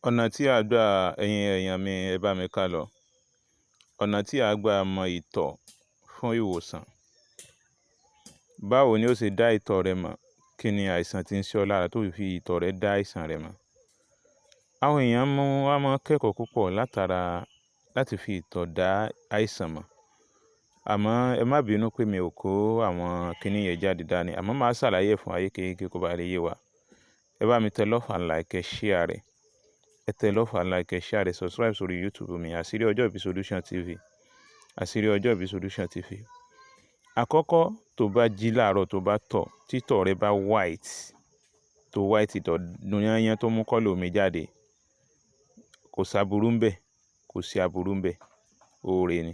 Ọ̀nà tí a gbà ẹ̀yin èèyàn mi ẹ bá mi ká lọ. Ọ̀nà tí a gbà mọ ìtọ̀ fún ìwòsàn. Báwo ni ó ṣe dá ìtọ̀ rẹ mọ̀? Kí ni àìsàn tí ń ṣe ọ́ lára tó fi ìtọ̀ rẹ dá àìsàn rẹ mọ̀? Àwọn èèyàn wá máa kẹ́kọ̀ọ́ púpọ̀ láti fi ìtọ̀ dá àìsàn mọ̀. Àmọ́ ẹ má bínú pé mi ò kó àwọn kíní yẹn jáde dání. Àmọ́ màá ṣàlàyé fún ayé kéékèèké kó ba lè yé wa. Ẹ bá mi tẹ love and like, share rẹ̀. Ẹ tẹ love and like, share rẹ̀, subscribe sórí YouTube mi, Àṣírí Ọjọ́ Ìbí Solution TV. Àṣírí Ọjọ́ Ìbí Solution TV. Àkọ́kọ́ tó bá jí láàárọ̀ tó bá tọ̀, títọ̀ rẹ bá white, tó white ìtọ̀ yányán tó mú kọ́lọ̀ omi jáde, kò sáburú ń bẹ̀, kò sí aburú ń bẹ̀, oore ni.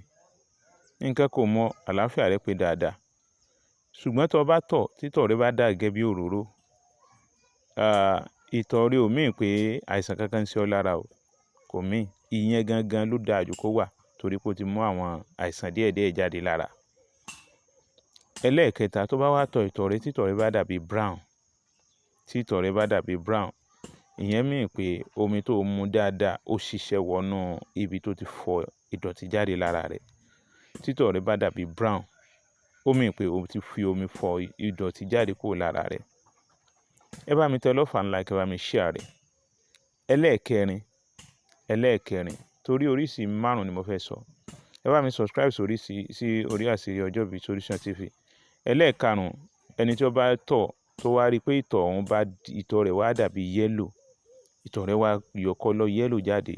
Nǹkan kò mọ àlàáfíà rẹ pé dáadáa. Ṣùgbọ́n tó bá tọ̀, títọ̀ rẹ bá dà gẹ́gẹ́ bí òróró, ìtọ̀ rẹ ò mean pé àìsàn kankan ń ṣe ọ́ lára o. Kò mean. Ìyẹn gangan ló dáa jù kó wà torí pé ó ti mú àwọn àìsàn díẹ̀díẹ̀ jáde lára. Ẹlẹ́ẹ̀kẹta, tó bá wá tọ̀ ìtọ̀ rẹ, títọ̀ rẹ bá dàbí brown, títọ̀ rẹ bá dàbí brown, ìyẹn mean pé omi tó mu dáadáa ó ṣiṣẹ́ wọnú ibi tó ti fọ ìdọ̀tí jáde lára rẹ̀. Títọ̀ rẹ bá dàbí brown, ó mean pé o ti fi omi fọ ìdọ̀tí jáde kúrò lára rẹ̀. Ẹ bá mi tẹ love and like, ẹ bá mi share rẹ̀. Ẹlẹ́ẹ̀kẹrin, torí oríṣi márùn-ún ni mo fẹ́ sọ. Ẹ bá mi subscribe sí orí Àṣírí Ọjọ́ Ìbí Solution TV. Ẹlẹ́ẹ̀karùn-ún, ẹni tí ó bá tọ̀ tó wá rí pé ìtọ̀ rẹ̀ wá dàbí yellow, ìtọ̀ rẹ̀ wá yọ kọ́lọ̀ yellow jáde,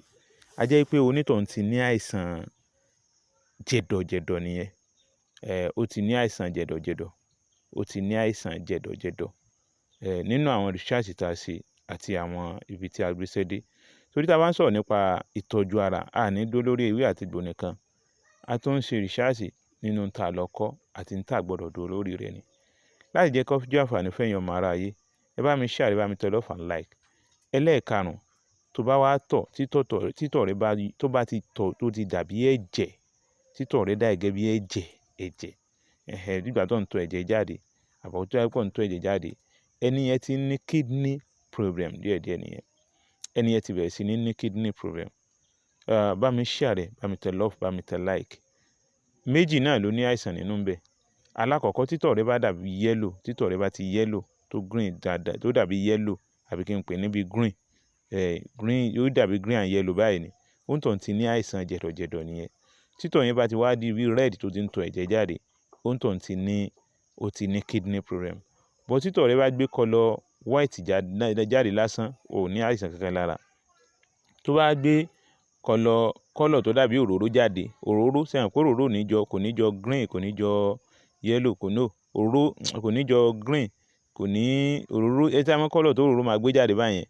a jẹ́ pé onítọ̀hún ti ní àìsàn jẹ̀dọ̀jẹ̀dọ̀ nìyẹn. Ó ti ní àìsàn jẹ̀dọ̀jẹ̀dọ̀. Ó ti ní àìsàn jẹ̀dọ̀jẹ̀dọ̀. Nínú àwọn research tí a ṣe àti àwọn ibi tí a gbé sédé. Torí tá bá ń sọ̀rọ̀ nípa ìtọ́jú ara, a ní dó lórí ewé àti egbò nìkan. A tún ń ṣe research nínú ta lọ kọ́ àti ta gbọ́dọ̀ dó lórí rẹ̀ ni. Láti jẹ́ kó jẹ́ àǹfààní fẹ́yàn ọmọ aráyé, ẹ bá mi share, ẹ bá mi tẹ love and like. Ẹlẹ́ẹ̀karùn-ún, tó bá wá tọ̀, títọ̀ rẹ bá ti tọ̀ tó ti dàbí ẹ̀jẹ̀, títọ̀ rẹ dà gẹ́gẹ́ bí ẹ̀jẹ̀. Nígbà tó ń tọ̀ ẹ̀jẹ̀ jáde, àbọ̀ tó yẹ kó ń tọ̀ ẹ̀jẹ̀ jáde, ẹni yẹn ti ní kidney problem díẹ̀díẹ̀ nìyẹn. Ẹni yẹn ti bẹ̀rẹ̀ sí ní kidney problem. Bá mi share rẹ̀, bá mi tẹ love, bá mi tẹ like. Méjì náà ló ní àìsàn nínú ńbẹ̀. Alákọ̀ọ́kọ́, títọ̀ rẹ bá dàbí yellow, títọ̀ rẹ bá ti yellow tó green dáadáa, tó dàbí yellow àbí kí n pè níbi green, yóò dàbí green and yellow báyìí ni. Ó ń tọ̀ ti ní àìsàn jẹ̀dọ̀jẹ̀dọ̀ nìyẹn. Títọ̀ yẹn bá ti wá di bí red tó ti ń tọ̀ ẹ̀jẹ̀ jáde, ó ń tọ̀ ti ní kidney problem. Bọ́ títọ̀ rẹ bá gbé kọ́lọ̀ white jáde lásán, ò ní àìsàn kankan lára. Tó bá gbé kọ́lọ̀ tó dàbí òróró jáde, òróró sẹ́yìn pé òróró kò ní jọ green, kò ní jọ yellow, kò ní jọ green, kò ní òróró. Ẹ tí a mọ̀ kọ́lọ̀ tó òróró máa gbé jáde báyẹn,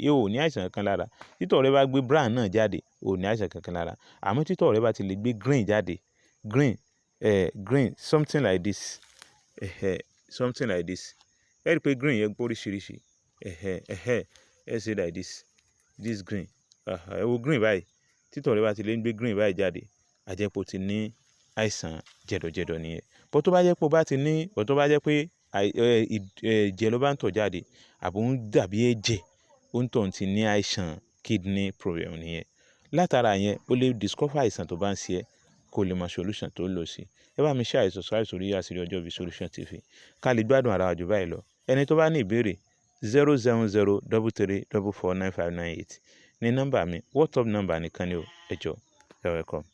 yóò ní àìsàn kankan lára. Títọ̀ rẹ bá gbé brown náà jáde, ò ní àìsàn kankan lára. Àmọ́ títọ̀ rẹ bá ti lè gbé green jáde, green, something like this, something like this. Ẹ rí pé green yẹn gbóríṣiríṣi. Ẹ ṣe like this green. Ẹ wo green báyìí. Títọ̀ rẹ bá ti lè gbé green báyìí jáde, a jẹ́ pé ó ti ní àìsàn jẹ̀dọ̀jẹ̀dọ̀ nìyẹn. Bọ́ tó bá jẹ́ pé ẹ̀jẹ̀ ló bá ń tọ̀ jáde, àbò ń dàbí ẹ̀jẹ̀, ó ń tọ̀ ti ní àìsàn kidney problem nìyẹn. Látara yẹn, ó lè discover àìsàn tó bá ń ṣe ẹ́, kó lè mọ solution tó lò sí. Ẹ bá mi share, subscribe sórí Àṣírí Ọjọ́ Ìbí Solution TV. Ká lè gbádùn ara wa jù báyìí lọ. Ẹni tó bá ní ìbéèrè, 07033449598 ní nọ́mbà mi. WhatsApp nọ́mbà nìkan ni o. Ẹ jọ̀ọ́, you're welcome.